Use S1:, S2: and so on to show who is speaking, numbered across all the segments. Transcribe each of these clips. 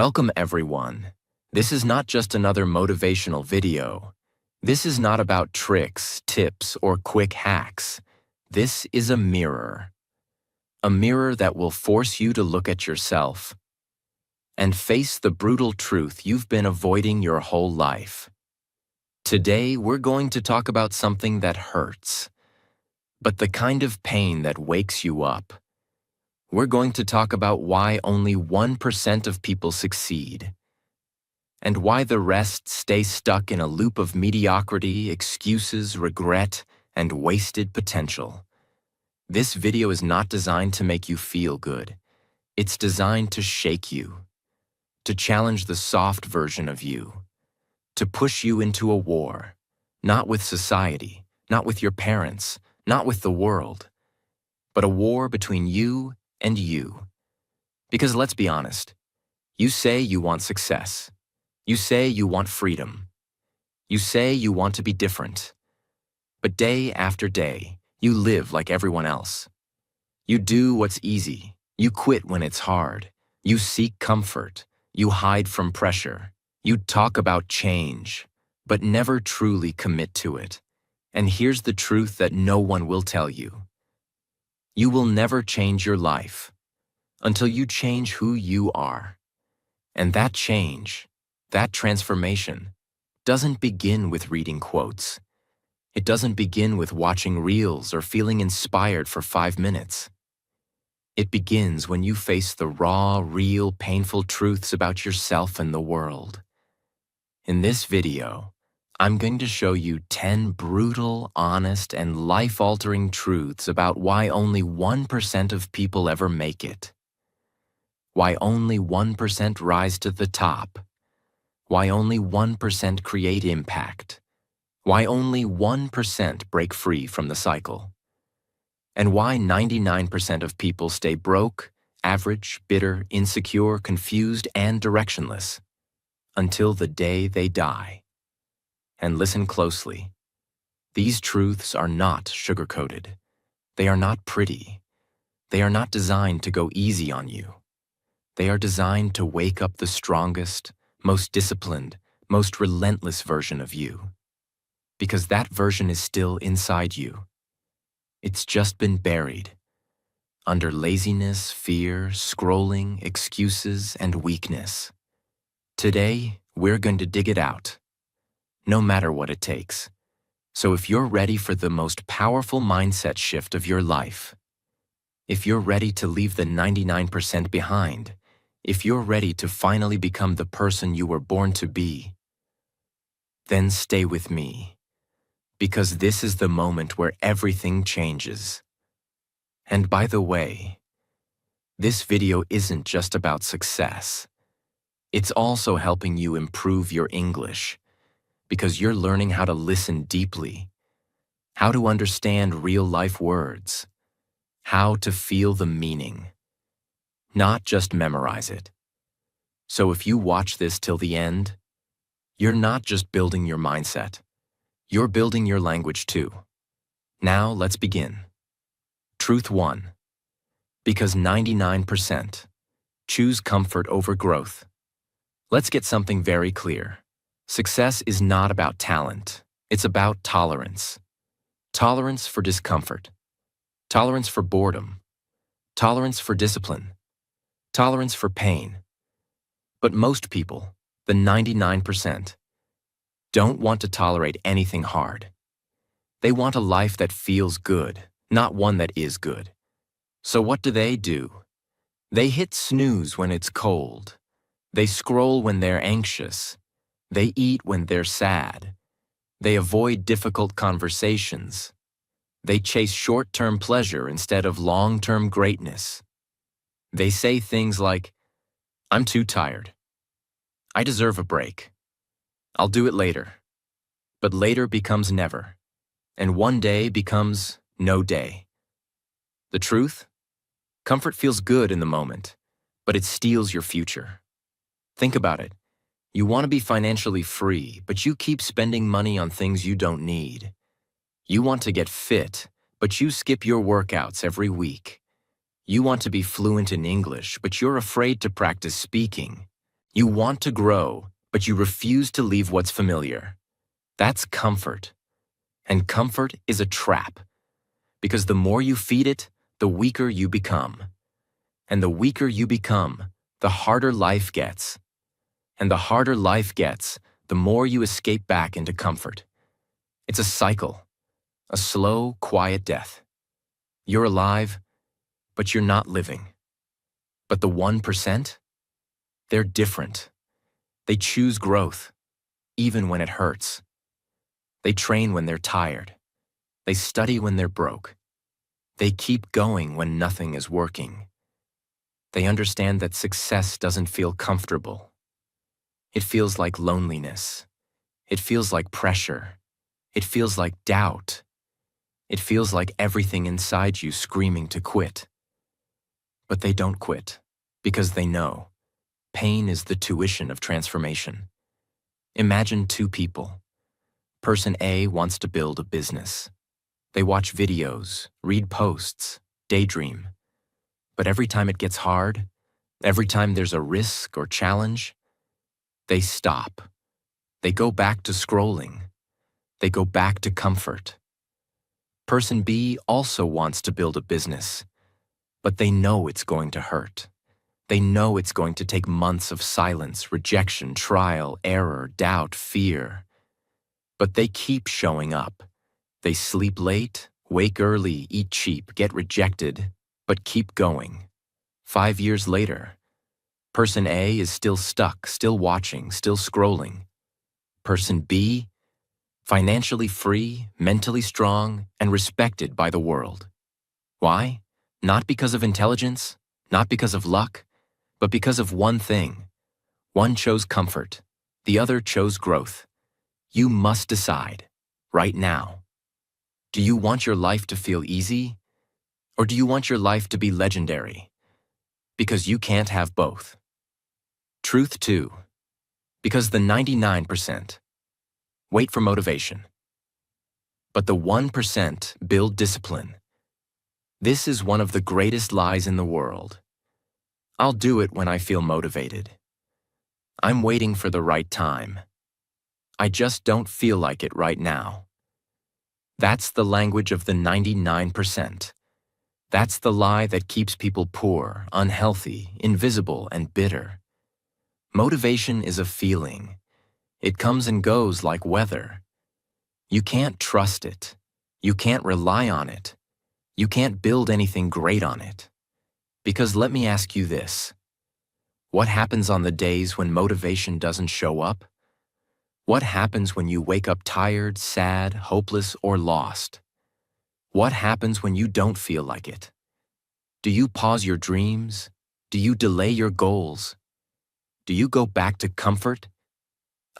S1: Welcome everyone. This is not just another motivational video. This is not about tricks, tips, or quick hacks. This is a mirror. A mirror that will force you to look at yourself and face the brutal truth you've been avoiding your whole life. Today, we're going to talk about something that hurts, but the kind of pain that wakes you up. We're going to talk about why only 1% of people succeed, and why the rest stay stuck in a loop of mediocrity, excuses, regret, and wasted potential. This video is not designed to make you feel good. It's designed to shake you, to challenge the soft version of you, to push you into a war, not with society, not with your parents, not with the world, but a war between you and you. Because let's be honest, you say you want success. You say you want freedom. You say you want to be different. But day after day, you live like everyone else. You do what's easy. You quit when it's hard. You seek comfort. You hide from pressure. You talk about change, but never truly commit to it. And here's the truth that no one will tell you. You will never change your life until you change who you are. And that change, that transformation, doesn't begin with reading quotes. It doesn't begin with watching reels or feeling inspired for 5 minutes. It begins when you face the raw, real, painful truths about yourself and the world. In this video, I'm going to show you 10 brutal, honest, and life-altering truths about why only 1% of people ever make it. Why only 1% rise to the top. Why only 1% create impact. Why only 1% break free from the cycle. And why 99% of people stay broke, average, bitter, insecure, confused, and directionless until the day they die. And listen closely. These truths are not sugar-coated. They are not pretty. They are not designed to go easy on you. They are designed to wake up the strongest, most disciplined, most relentless version of you. Because that version is still inside you. It's just been buried under laziness, fear, scrolling, excuses, and weakness. Today, we're going to dig it out. No matter what it takes. So if you're ready for the most powerful mindset shift of your life, if you're ready to leave the 99% behind, if you're ready to finally become the person you were born to be, then stay with me, because this is the moment where everything changes. And by the way, this video isn't just about success. It's also helping you improve your English, because you're learning how to listen deeply, how to understand real-life words, how to feel the meaning, not just memorize it. So if you watch this till the end, you're not just building your mindset, you're building your language too. Now let's begin. Truth 1. Because 99% choose comfort over growth. Let's get something very clear. Success is not about talent. It's about tolerance. Tolerance for discomfort. Tolerance for boredom. Tolerance for discipline. Tolerance for pain. But most people, the 99%, don't want to tolerate anything hard. They want a life that feels good, not one that is good. So what do? They hit snooze when it's cold. They scroll when they're anxious. They eat when they're sad. They avoid difficult conversations. They chase short-term pleasure instead of long-term greatness. They say things like, "I'm too tired. I deserve a break. I'll do it later." But later becomes never, and one day becomes no day. The truth? Comfort feels good in the moment, but it steals your future. Think about it. You want to be financially free, but you keep spending money on things you don't need. You want to get fit, but you skip your workouts every week. You want to be fluent in English, but you're afraid to practice speaking. You want to grow, but you refuse to leave what's familiar. That's comfort. And comfort is a trap, because the more you feed it, the weaker you become. And the weaker you become, the harder life gets. And the harder life gets, the more you escape back into comfort. It's a cycle, a slow, quiet death. You're alive, but you're not living. But the 1%? They're different. They choose growth, even when it hurts. They train when they're tired. They study when they're broke. They keep going when nothing is working. They understand that success doesn't feel comfortable. It feels like loneliness. It feels like pressure. It feels like doubt. It feels like everything inside you screaming to quit. But they don't quit, because they know pain is the tuition of transformation. Imagine two people. Person A wants to build a business. They watch videos, read posts, daydream. But every time it gets hard, every time there's a risk or challenge, they stop. They go back to scrolling. They go back to comfort. Person B also wants to build a business, but they know it's going to hurt. They know it's going to take months of silence, rejection, trial, error, doubt, fear. But they keep showing up. They sleep late, wake early, eat cheap, get rejected, but keep going. 5 years later, Person A is still stuck, still watching, still scrolling. Person B, financially free, mentally strong, and respected by the world. Why? Not because of intelligence, not because of luck, but because of one thing. One chose comfort, the other chose growth. You must decide, right now. Do you want your life to feel easy, or do you want your life to be legendary? Because you can't have both. Truth 2. Because the 99% wait for motivation, but the 1% build discipline. This is one of the greatest lies in the world. I'll do it when I feel motivated. I'm waiting for the right time. I just don't feel like it right now. That's the language of the 99%. That's the lie that keeps people poor, unhealthy, invisible, and bitter. Motivation is a feeling. It comes and goes like weather. You can't trust it. You can't rely on it. You can't build anything great on it. Because let me ask you this. What happens on the days when motivation doesn't show up? What happens when you wake up tired, sad, hopeless, or lost? What happens when you don't feel like it? Do you pause your dreams? Do you delay your goals? Do you go back to comfort?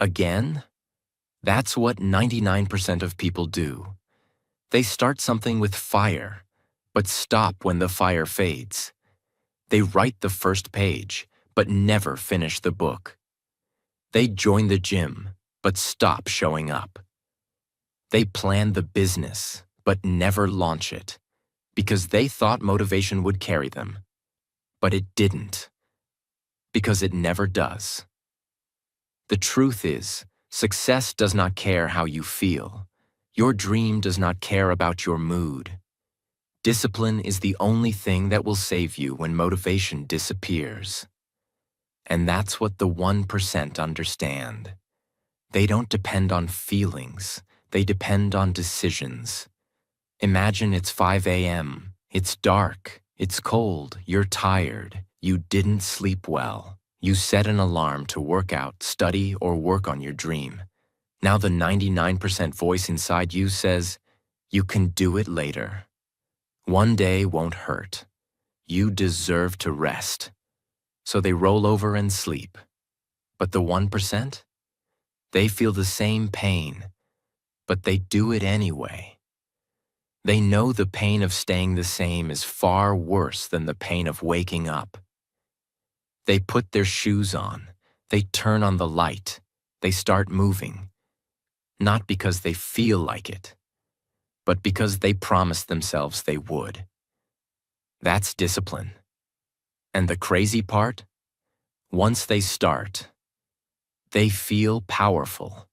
S1: Again? That's what 99% of people do. They start something with fire, but stop when the fire fades. They write the first page, but never finish the book. They join the gym, but stop showing up. They plan the business, but never launch it, because they thought motivation would carry them. But it didn't, because it never does. The truth is, success does not care how you feel. Your dream does not care about your mood. Discipline is the only thing that will save you when motivation disappears. And that's what the 1% understand. They don't depend on feelings. They depend on decisions. Imagine it's 5 a.m. It's dark. It's cold. You're tired. You didn't sleep well. You set an alarm to work out, study, or work on your dream. Now the 99% voice inside you says, you can do it later. One day won't hurt. You deserve to rest. So they roll over and sleep. But the 1%? They feel the same pain, but they do it anyway. They know the pain of staying the same is far worse than the pain of waking up. They put their shoes on, they turn on the light, they start moving. Not because they feel like it, but because they promised themselves they would. That's discipline. And the crazy part? Once they start, they feel powerful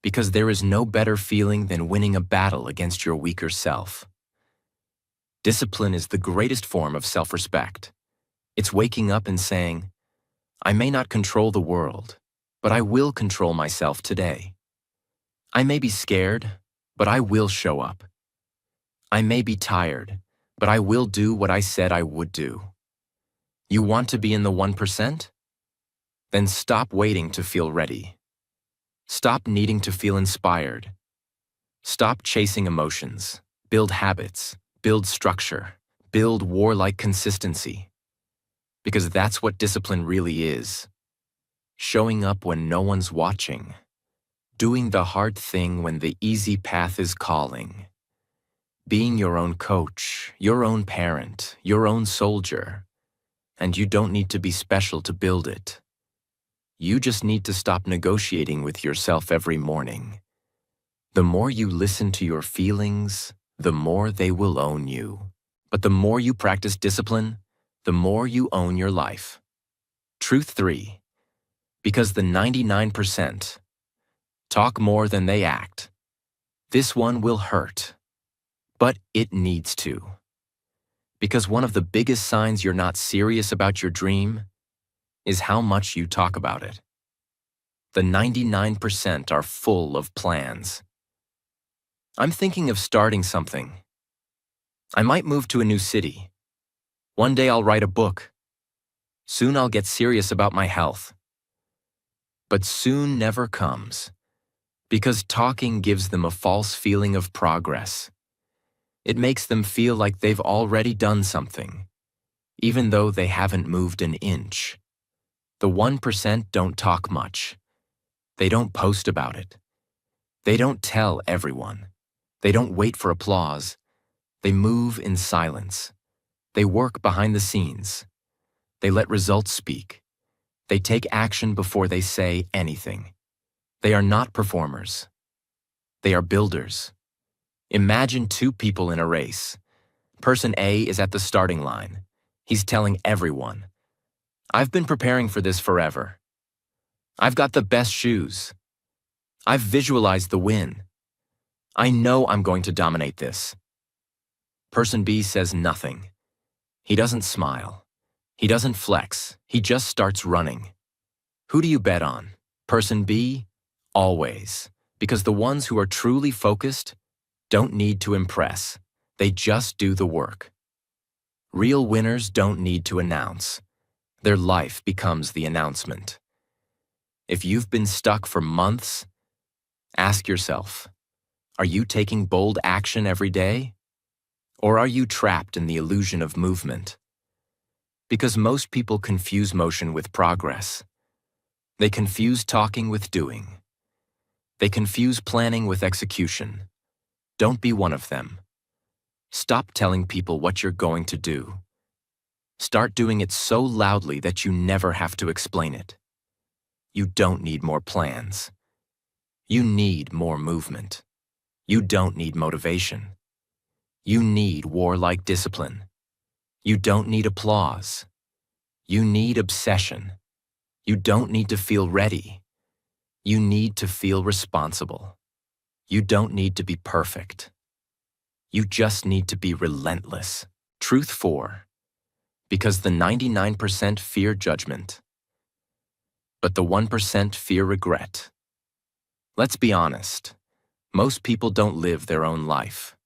S1: because there is no better feeling than winning a battle against your weaker self. Discipline is the greatest form of self-respect. It's waking up and saying, I may not control the world, but I will control myself today. I may be scared, but I will show up. I may be tired, but I will do what I said I would do. You want to be in the 1%? Then stop waiting to feel ready. Stop needing to feel inspired. Stop chasing emotions. Build habits. Build structure. Build warlike consistency. Because that's what discipline really is. Showing up when no one's watching. Doing the hard thing when the easy path is calling. Being your own coach, your own parent, your own soldier. And you don't need to be special to build it. You just need to stop negotiating with yourself every morning. The more you listen to your feelings, the more they will own you. But the more you practice discipline, the more you own your life. Truth 3. Because the 99% talk more than they act. This one will hurt, but it needs to. Because one of the biggest signs you're not serious about your dream is how much you talk about it. The 99% are full of plans. I'm thinking of starting something. I might move to a new city. One day I'll write a book. Soon I'll get serious about my health. But soon never comes, because talking gives them a false feeling of progress. It makes them feel like they've already done something, even though they haven't moved an inch. The 1% don't talk much. They don't post about it. They don't tell everyone. They don't wait for applause. They move in silence. They work behind the scenes. They let results speak. They take action before they say anything. They are not performers. They are builders. Imagine two people in a race. Person A is at the starting line. He's telling everyone, I've been preparing for this forever. I've got the best shoes. I've visualized the win. I know I'm going to dominate this. Person B says nothing. He doesn't smile. He doesn't flex. He just starts running. Who do you bet on? Person B? Always. Because the ones who are truly focused don't need to impress. They just do the work. Real winners don't need to announce. Their life becomes the announcement. If you've been stuck for months, ask yourself, are you taking bold action every day? Or are you trapped in the illusion of movement? Because most people confuse motion with progress. They confuse talking with doing. They confuse planning with execution. Don't be one of them. Stop telling people what you're going to do. Start doing it so loudly that you never have to explain it. You don't need more plans. You need more movement. You don't need motivation. You need warlike discipline. You don't need applause. You need obsession. You don't need to feel ready. You need to feel responsible. You don't need to be perfect. You just need to be relentless. Truth 4. Because the 99% fear judgment, but the 1% fear regret. Let's be honest. Most people don't live their own life.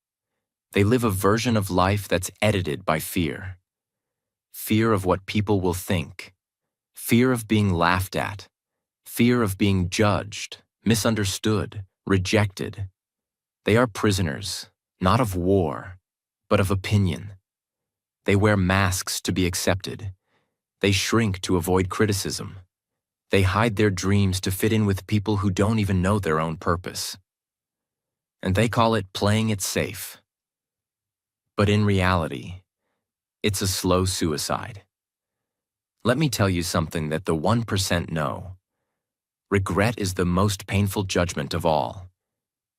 S1: They live a version of life that's edited by fear. Fear of what people will think. Fear of being laughed at. Fear of being judged, misunderstood, rejected. They are prisoners, not of war, but of opinion. They wear masks to be accepted. They shrink to avoid criticism. They hide their dreams to fit in with people who don't even know their own purpose. And they call it playing it safe. But in reality, it's a slow suicide. Let me tell you something that the 1% know. Regret is the most painful judgment of all.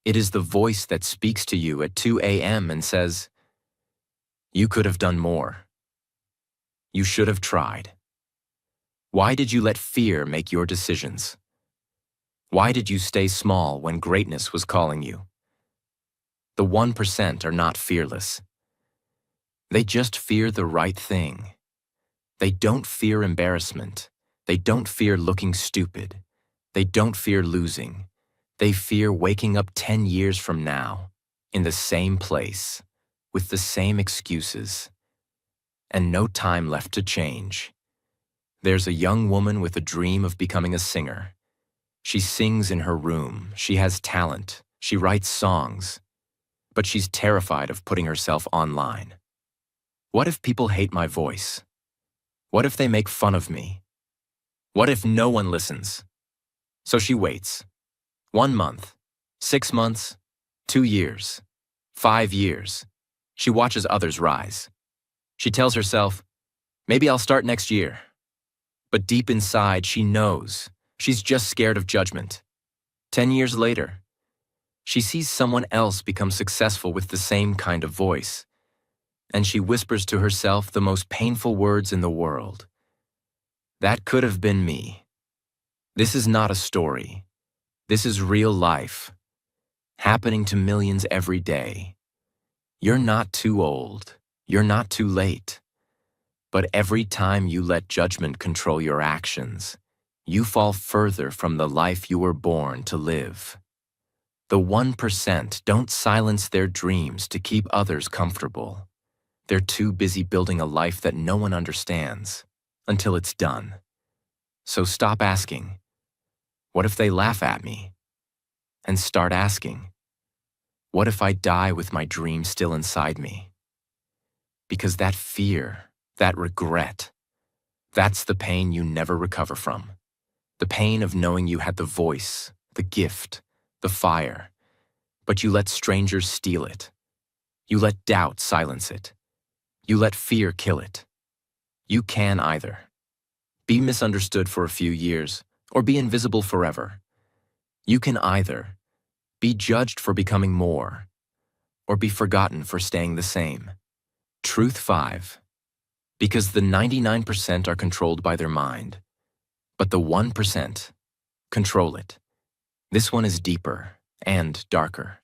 S1: It is the voice that speaks to you at 2 a.m. and says, you could have done more. You should have tried. Why did you let fear make your decisions? Why did you stay small when greatness was calling you? The 1% are not fearless. They just fear the right thing. They don't fear embarrassment. They don't fear looking stupid. They don't fear losing. They fear waking up 10 years from now, in the same place, with the same excuses, and no time left to change. There's a young woman with a dream of becoming a singer. She sings in her room, she has talent, she writes songs, but she's terrified of putting herself online. What if people hate my voice? What if they make fun of me? What if no one listens? So she waits. 1 month, 6 months, 2 years, 5 years. She watches others rise. She tells herself, maybe I'll start next year. But deep inside, she knows she's just scared of judgment. 10 years later, she sees someone else become successful with the same kind of voice, and she whispers to herself the most painful words in the world. That could have been me. This is not a story. This is real life, happening to millions every day. You're not too old. You're not too late. But every time you let judgment control your actions, you fall further from the life you were born to live. The 1% don't silence their dreams to keep others comfortable. They're too busy building a life that no one understands until it's done. So stop asking, what if they laugh at me? And start asking, what if I die with my dream still inside me? Because that fear, that regret, that's the pain you never recover from. The pain of knowing you had the voice, the gift, the fire, but you let strangers steal it. You let doubt silence it. You let fear kill it. You can either be misunderstood for a few years or be invisible forever. You can either be judged for becoming more or be forgotten for staying the same. Truth 5. Because the 99% are controlled by their mind, but the 1% control it. This one is deeper and darker,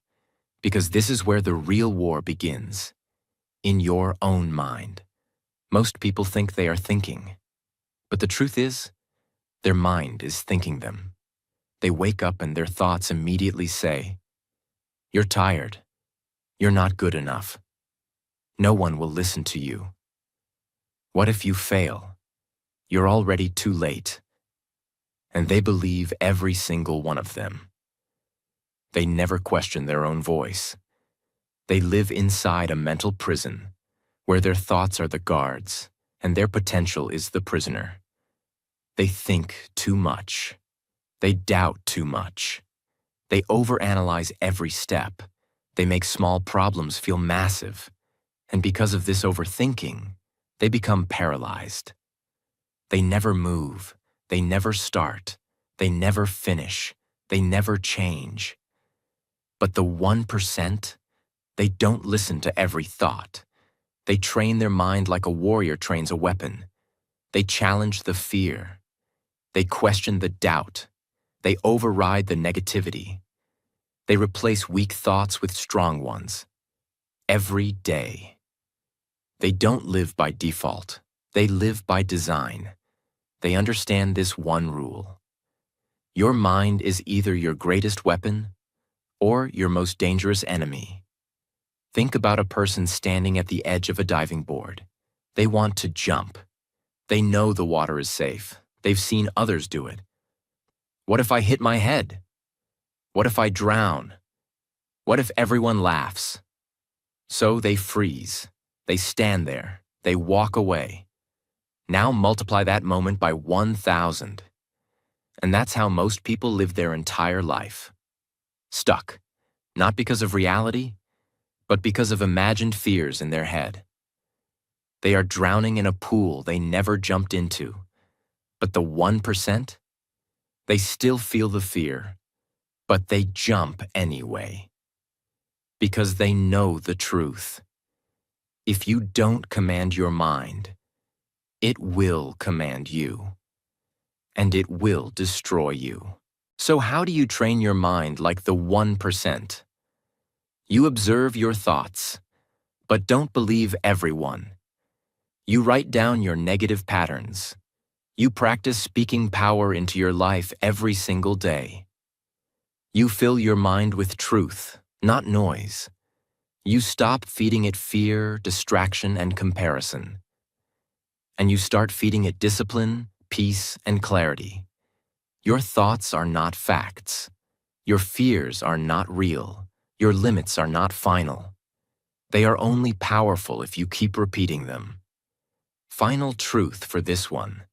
S1: because this is where the real war begins, in your own mind. Most people think they are thinking, but the truth is, their mind is thinking them. They wake up and their thoughts immediately say, you're tired. You're not good enough. No one will listen to you. What if you fail? You're already too late. And they believe every single one of them. They never question their own voice. They live inside a mental prison where their thoughts are the guards and their potential is the prisoner. They think too much. They doubt too much. They overanalyze every step. They make small problems feel massive. And because of this overthinking, they become paralyzed. They never move. They never start. They never finish. They never change. But the 1%, they don't listen to every thought. They train their mind like a warrior trains a weapon. They challenge the fear. They question the doubt. They override the negativity. They replace weak thoughts with strong ones. Every day. They don't live by default. They live by design. They understand this one rule. Your mind is either your greatest weapon or your most dangerous enemy. Think about a person standing at the edge of a diving board. They want to jump. They know the water is safe. They've seen others do it. What if I hit my head? What if I drown? What if everyone laughs? So they freeze. They stand there. They walk away. Now multiply that moment by 1,000. And that's how most people live their entire life. Stuck, not because of reality, but because of imagined fears in their head. They are drowning in a pool they never jumped into. But the 1%? They still feel the fear, but they jump anyway. Because they know the truth. If you don't command your mind, it will command you. and it will destroy you. So how do you train your mind like the 1%? You observe your thoughts, but don't believe everyone. You write down your negative patterns. You practice speaking power into your life every single day. You fill your mind with truth, not noise. You stop feeding it fear, distraction, and comparison. And you start feeding it discipline, peace, and clarity. Your thoughts are not facts. Your fears are not real. Your limits are not final. They are only powerful if you keep repeating them. Final truth for this one.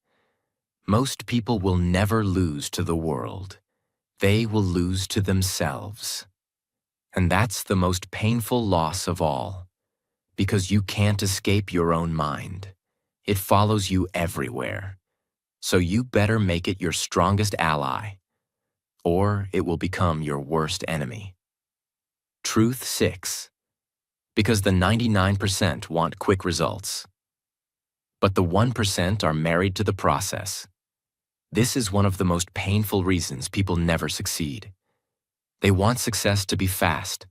S1: Most people will never lose to the world. They will lose to themselves. And that's the most painful loss of all, because you can't escape your own mind. It follows you everywhere. So you better make it your strongest ally, or it will become your worst enemy. Truth 6. Because the 99% want quick results. But the 1% are married to the process. This is one of the most painful reasons people never succeed. They want success to be fast.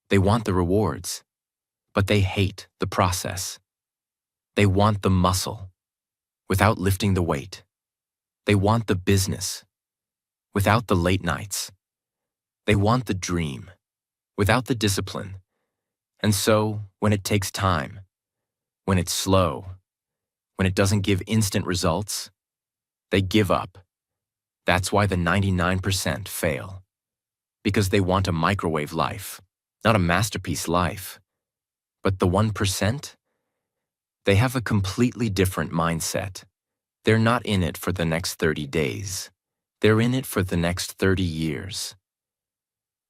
S1: They want the rewards, but they hate the process. They want the muscle, without lifting the weight. They want the business, without the late nights. They want the dream, without the discipline. And so, when it takes time, when it's slow, when it doesn't give instant results, they give up. That's why the 99% fail. Because they want a microwave life, not a masterpiece life. But the 1%? They have a completely different mindset. They're not in it for the next 30 days. They're in it for the next 30 years.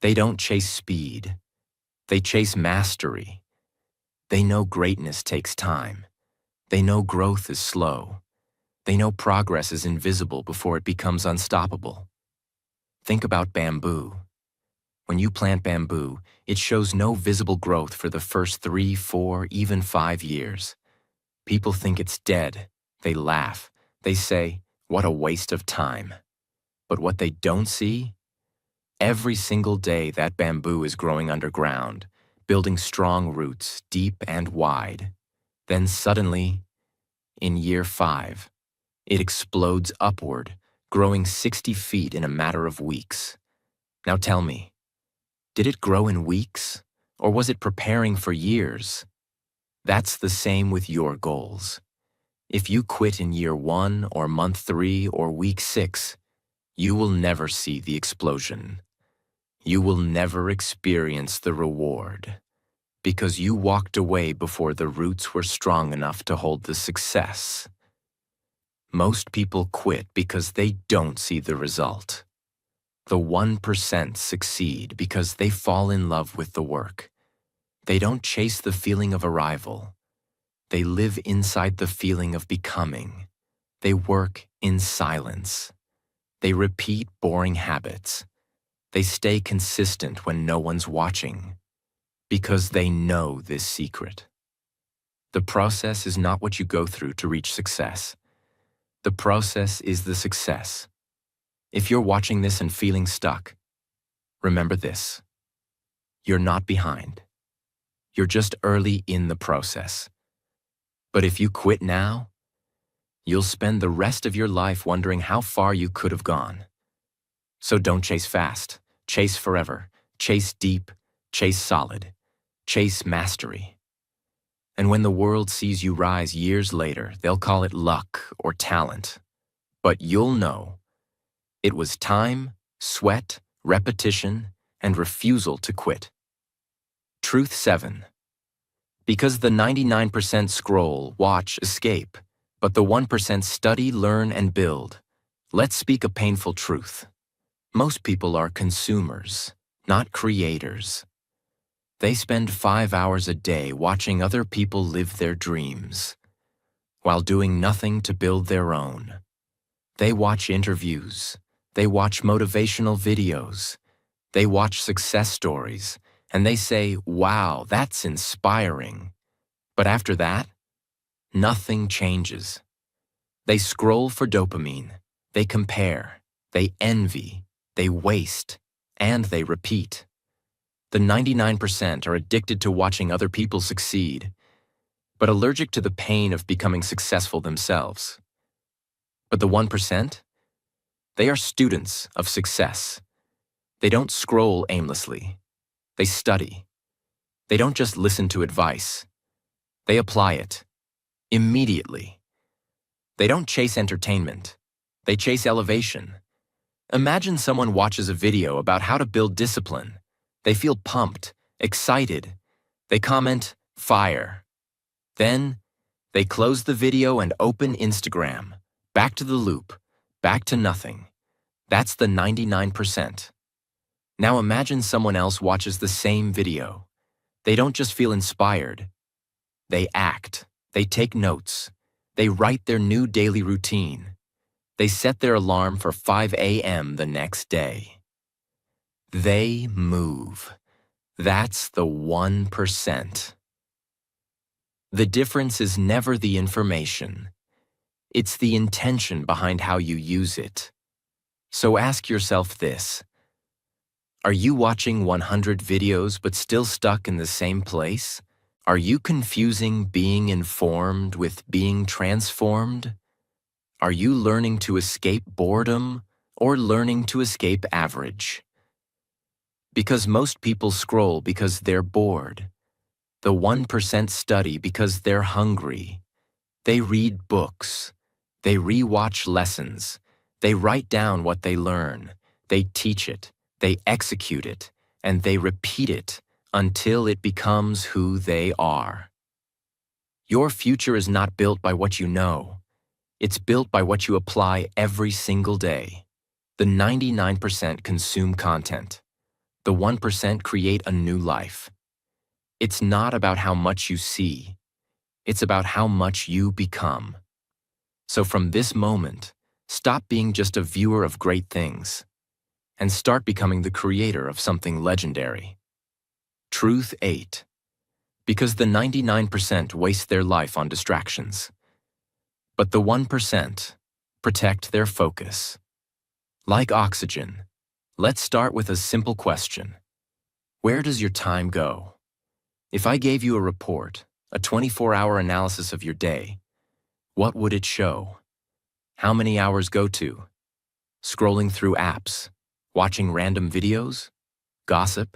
S1: They don't chase speed. They chase mastery. They know greatness takes time. They know growth is slow. They know progress is invisible before it becomes unstoppable. Think about bamboo. When you plant bamboo, it shows no visible growth for the first 3, 4, even 5 years. People think it's dead. They laugh. They say, "What a waste of time." But what they don't see? Every single day that bamboo is growing underground, building strong roots, deep and wide. Then suddenly, in year 5, it explodes upward, growing 60 feet in a matter of weeks. Now tell me, did it grow in weeks, or was it preparing for years? That's the same with your goals. If you quit in year 1 or month 3 or week 6, you will never see the explosion. You will never experience the reward, because you walked away before the roots were strong enough to hold the success. Most people quit because they don't see the result. The 1% succeed because they fall in love with the work. They don't chase the feeling of arrival. They live inside the feeling of becoming. They work in silence. They repeat boring habits. They stay consistent when no one's watching, because they know this secret. The process is not what you go through to reach success. The process is the success. If you're watching this and feeling stuck, remember this. You're not behind. You're just early in the process. But if you quit now, you'll spend the rest of your life wondering how far you could have gone. So don't chase fast. Chase forever. Chase deep. Chase solid. Chase mastery. And when the world sees you rise years later, they'll call it luck or talent. But you'll know it was time, sweat, repetition, and refusal to quit. Truth 7. Because the 99% scroll, watch, escape, but the 1% study, learn, and build. Let's speak a painful truth. Most people are consumers, not creators. They spend 5 hours a day watching other people live their dreams, while doing nothing to build their own. They watch interviews. They watch motivational videos. They watch success stories, and they say, "Wow, that's inspiring." But after that, nothing changes. They scroll for dopamine. They compare, they envy, they waste, and they repeat. The 99% are addicted to watching other people succeed, but allergic to the pain of becoming successful themselves. But the 1%? They are students of success. They don't scroll aimlessly. They study. They don't just listen to advice. They apply it. Immediately. They don't chase entertainment. They chase elevation. Imagine someone watches a video about how to build discipline. They feel pumped, excited. They comment, "Fire." Then, they close the video and open Instagram. Back to the loop. Back to nothing. That's the 99%. Now imagine someone else watches the same video. They don't just feel inspired. They act. They take notes. They write their new daily routine. They set their alarm for 5 a.m. the next day. They move. That's the 1%. The difference is never the information. It's the intention behind how you use it. So ask yourself this. Are you watching 100 videos but still stuck in the same place? Are you confusing being informed with being transformed? Are you learning to escape boredom or learning to escape average? Because most people scroll because they're bored. The 1% study because they're hungry. They read books. They rewatch lessons. They write down what they learn. They teach it. They execute it. And they repeat it until it becomes who they are. Your future is not built by what you know. It's built by what you apply every single day. The 99% consume content. The 1% create a new life. It's not about how much you see. It's about how much you become. So from this moment, stop being just a viewer of great things and start becoming the creator of something legendary. Truth 8. Because the 99% waste their life on distractions. But the 1% protect their focus. Like oxygen, let's start with a simple question. Where does your time go? If I gave you a report, a 24-hour analysis of your day, what would it show? How many hours go to? Scrolling through apps, watching random videos, gossip,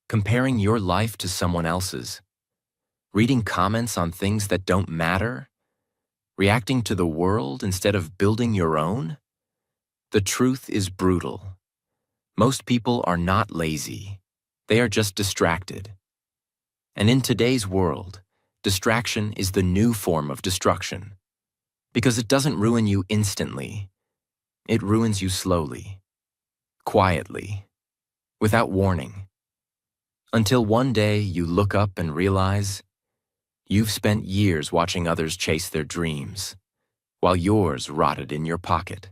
S1: comparing your life to someone else's, reading comments on things that don't matter, reacting to the world instead of building your own? The truth is brutal. Most people are not lazy. They are just distracted. And in today's world, distraction is the new form of destruction. Because it doesn't ruin you instantly. It ruins you slowly, quietly, without warning. Until one day you look up and realize you've spent years watching others chase their dreams, while yours rotted in your pocket.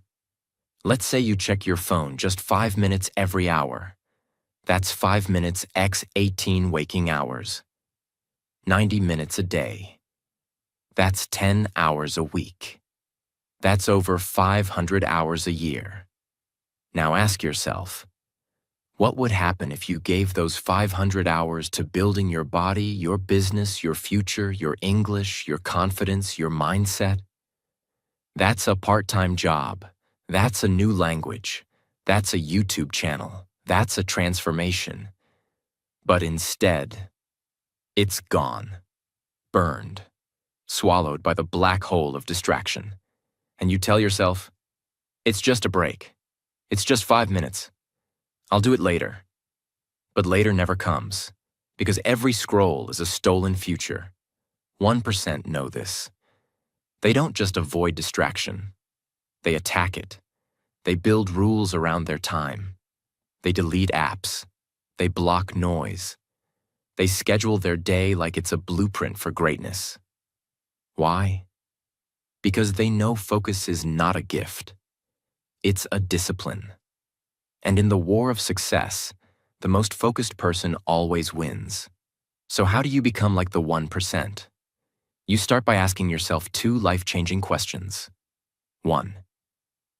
S1: Let's say you check your phone just 5 minutes every hour. That's 5 minutes x 18 waking hours. 90 minutes a day. That's 10 hours a week. That's over 500 hours a year. Now ask yourself, what would happen if you gave those 500 hours to building your body, your business, your future, your English, your confidence, your mindset? That's a part-time job. That's a new language. That's a YouTube channel. That's a transformation. But instead, it's gone, burned, swallowed by the black hole of distraction. And you tell yourself, it's just a break. It's just 5 minutes. I'll do it later. But later never comes, because every scroll is a stolen future. 1% know this. They don't just avoid distraction. They attack it. They build rules around their time. They delete apps. They block noise. They schedule their day like it's a blueprint for greatness. Why? Because they know focus is not a gift. It's a discipline. And in the war of success, the most focused person always wins. So how do you become like the 1%? You start by asking yourself 2 life-changing questions. 1.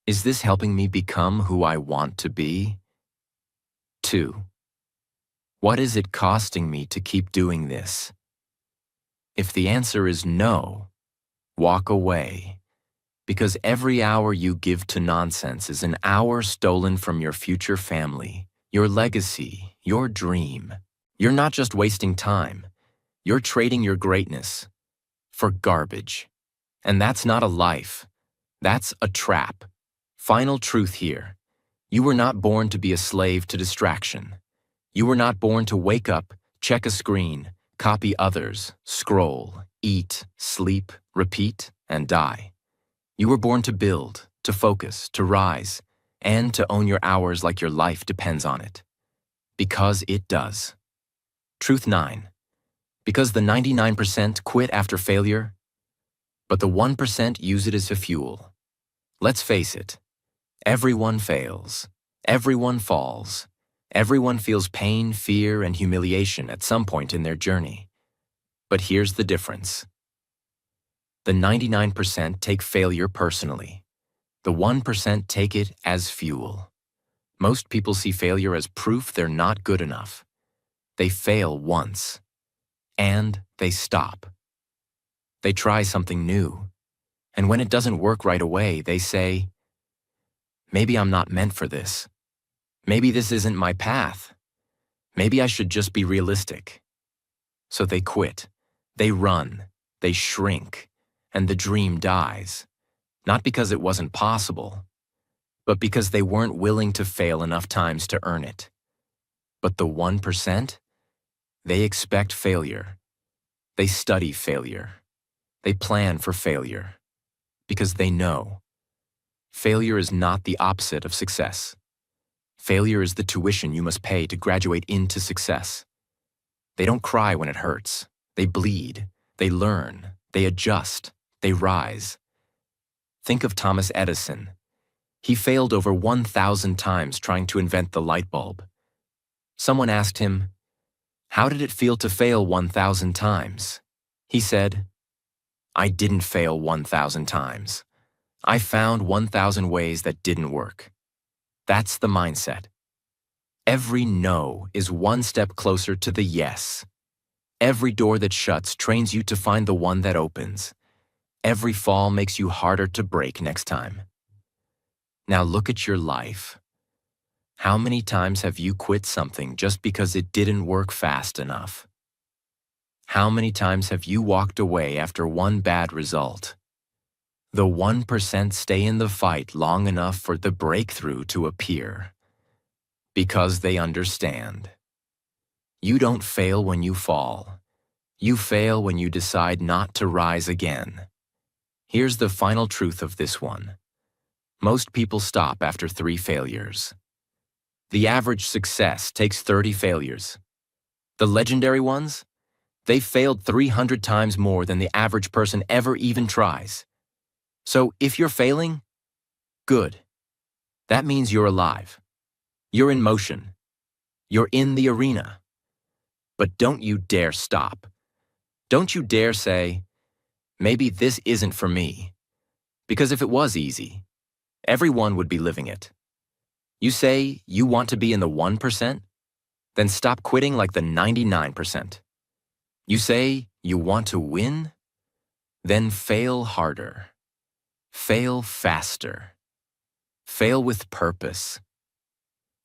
S1: Is this helping me become who I want to be? 2. What is it costing me to keep doing this? If the answer is no, walk away, because every hour you give to nonsense is an hour stolen from your future family, your legacy, your dream. You're not just wasting time, you're trading your greatness for garbage. And that's not a life, that's a trap. Final truth here. You were not born to be a slave to distraction. You were not born to wake up, check a screen, copy others, scroll, eat, sleep, repeat, and die. You were born to build, to focus, to rise, and to own your hours like your life depends on it. Because it does. Truth 9. Because the 99% quit after failure, but the 1% use it as a fuel. Let's face it. Everyone fails. Everyone falls. Everyone feels pain, fear, and humiliation at some point in their journey. But here's the difference. The 99% take failure personally. The 1% take it as fuel. Most people see failure as proof they're not good enough. They fail once, and they stop. They try something new, and when it doesn't work right away, they say, maybe I'm not meant for this. Maybe this isn't my path. Maybe I should just be realistic. So they quit, they run, they shrink, and the dream dies. Not because it wasn't possible, but because they weren't willing to fail enough times to earn it. But the 1%? They expect failure. They study failure. They plan for failure. Because they know. Failure is not the opposite of success. Failure is the tuition you must pay to graduate into success. They don't cry when it hurts. They bleed. They learn. They adjust. They rise. Think of Thomas Edison. He failed over 1,000 times trying to invent the light bulb. Someone asked him, "How did it feel to fail 1,000 times?" He said, "I didn't fail 1,000 times. I found 1,000 ways that didn't work." That's the mindset. Every no is one step closer to the yes. Every door that shuts trains you to find the one that opens. Every fall makes you harder to break next time. Now look at your life. How many times have you quit something just because it didn't work fast enough? How many times have you walked away after one bad result? The 1% stay in the fight long enough for the breakthrough to appear. Because they understand. You don't fail when you fall. You fail when you decide not to rise again. Here's the final truth of this one. Most people stop after 3 failures. The average success takes 30 failures. The legendary ones? They failed 300 times more than the average person ever even tries. So if you're failing, good. That means you're alive. You're in motion. You're in the arena. But don't you dare stop. Don't you dare say, maybe this isn't for me. Because if it was easy, everyone would be living it. You say you want to be in the 1%? Then stop quitting like the 99%. You say you want to win? Then fail harder. Fail faster. Fail with purpose.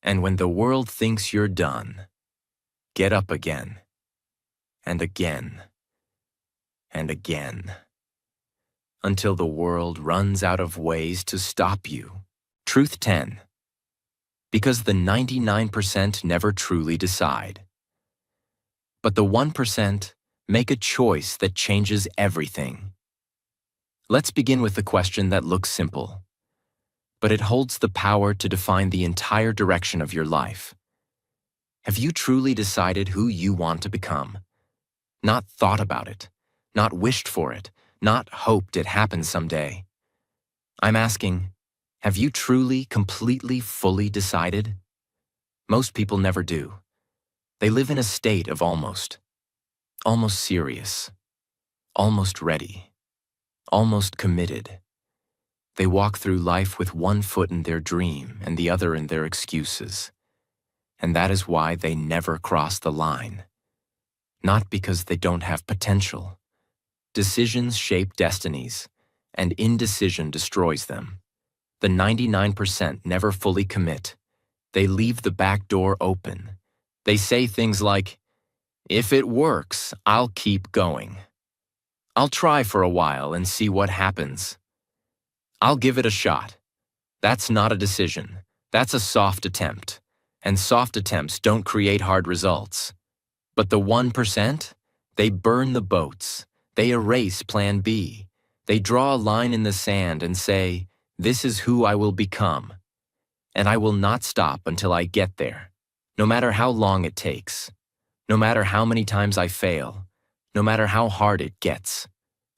S1: And when the world thinks you're done, get up again. And again. And again. Until the world runs out of ways to stop you. Truth 10. Because the 99% never truly decide. But the 1% make a choice that changes everything. Let's begin with the question that looks simple, but it holds the power to define the entire direction of your life. Have you truly decided who you want to become? Not thought about it, not wished for it, not hoped it happens someday. I'm asking, have you truly, completely, fully decided? Most people never do. They live in a state of almost serious, almost ready, almost committed. They walk through life with one foot in their dream and the other in their excuses. And that is why they never cross the line. Not because they don't have potential. Decisions shape destinies, and indecision destroys them. The 99% never fully commit. They leave the back door open. They say things like, "If it works, I'll keep going. I'll try for a while and see what happens. I'll give it a shot." That's not a decision. That's a soft attempt. And soft attempts don't create hard results. But the 1%, they burn the boats. They erase Plan B. They draw a line in the sand and say, "This is who I will become. And I will not stop until I get there. No matter how long it takes. No matter how many times I fail. No matter how hard it gets.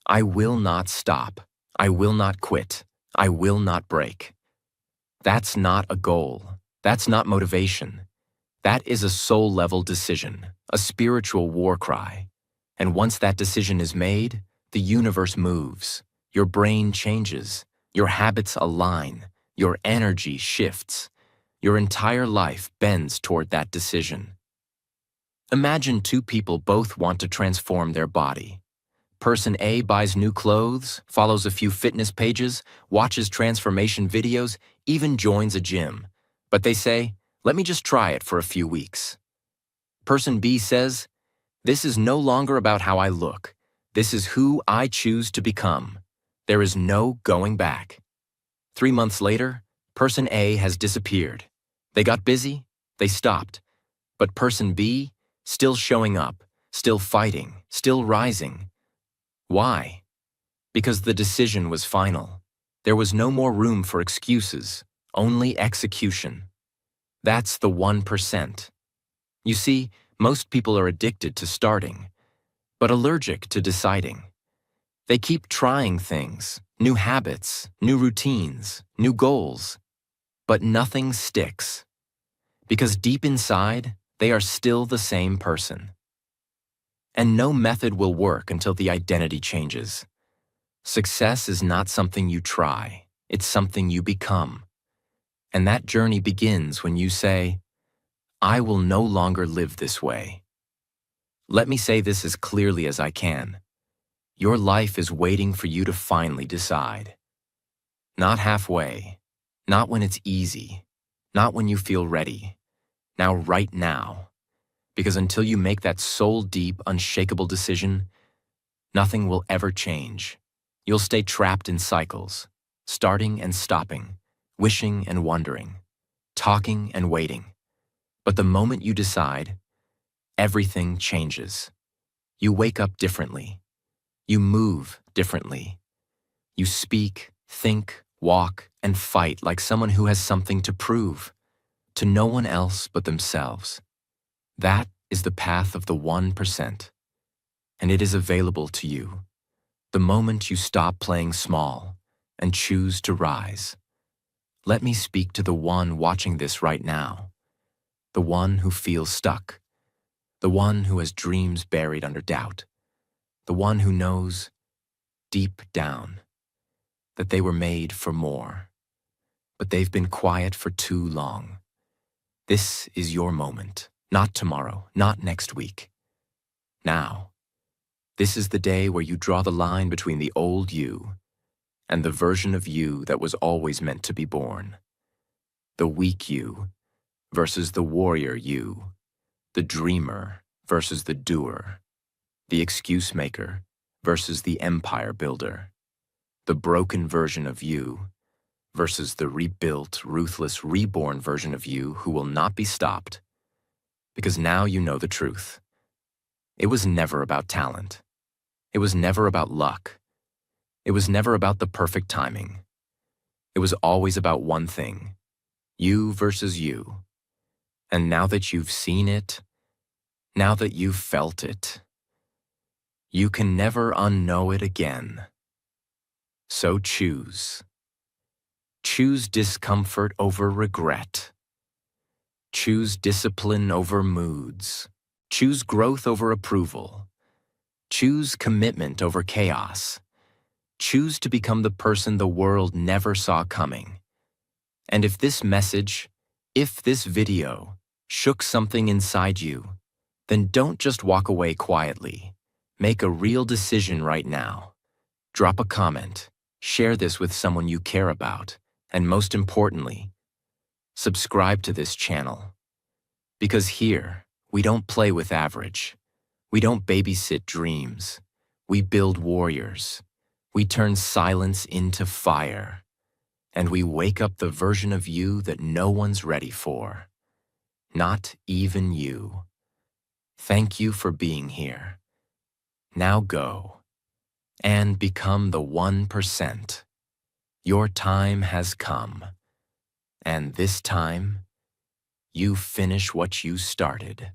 S1: I will not stop. I will not quit. I will not break." That's not a goal. That's not motivation. That is a soul-level decision, a spiritual war cry. And once that decision is made, the universe moves. Your brain changes. Your habits align. Your energy shifts. Your entire life bends toward that decision. Imagine two people both want to transform their body. Person A buys new clothes, follows a few fitness pages, watches transformation videos, even joins a gym. But they say, "Let me just try it for a few weeks." Person B says, "This is no longer about how I look. This is who I choose to become. There is no going back." 3 months later, person A has disappeared. They got busy, they stopped. But person B, still showing up, still fighting, still rising. Why? Because the decision was final. There was no more room for excuses, only execution. That's the 1%. You see, most people are addicted to starting, but allergic to deciding. They keep trying things, new habits, new routines, new goals, but nothing sticks. Because deep inside, they are still the same person. And no method will work until the identity changes. Success is not something you try, it's something you become. And that journey begins when you say, "I will no longer live this way." Let me say this as clearly as I can. Your life is waiting for you to finally decide. Not halfway, not when it's easy, not when you feel ready. Now, right now. Because until you make that soul-deep, unshakable decision, nothing will ever change. You'll stay trapped in cycles, starting and stopping, wishing and wondering, talking and waiting. But the moment you decide, everything changes. You wake up differently. You move differently. You speak, think, walk, and fight like someone who has something to prove, to no one else but themselves. That is the path of the 1%, and it is available to you the moment you stop playing small and choose to rise. Let me speak to the one watching this right now, the one who feels stuck, the one who has dreams buried under doubt, the one who knows, deep down, that they were made for more, but they've been quiet for too long. This is your moment. Not tomorrow, not next week. Now. This is the day where you draw the line between the old you and the version of you that was always meant to be born. The weak you versus the warrior you. The dreamer versus the doer. The excuse maker versus the empire builder. The broken version of you versus the rebuilt, ruthless, reborn version of you who will not be stopped. Because now you know the truth. It was never about talent. It was never about luck. It was never about the perfect timing. It was always about one thing, you versus you. And now that you've seen it, now that you've felt it, you can never unknow it again. So choose. Choose discomfort over regret. Choose discipline over moods. Choose growth over approval. Choose commitment over chaos. Choose to become the person the world never saw coming. And if this message, if this video, shook something inside you, then don't just walk away quietly. Make a real decision right now. Drop a comment, share this with someone you care about, and most importantly, subscribe to this channel. Because here, we don't play with average. We don't babysit dreams. We build warriors. We turn silence into fire. And we wake up the version of you that no one's ready for. Not even you. Thank you for being here. Now go and become the 1%. Your time has come. And this time, you finish what you started.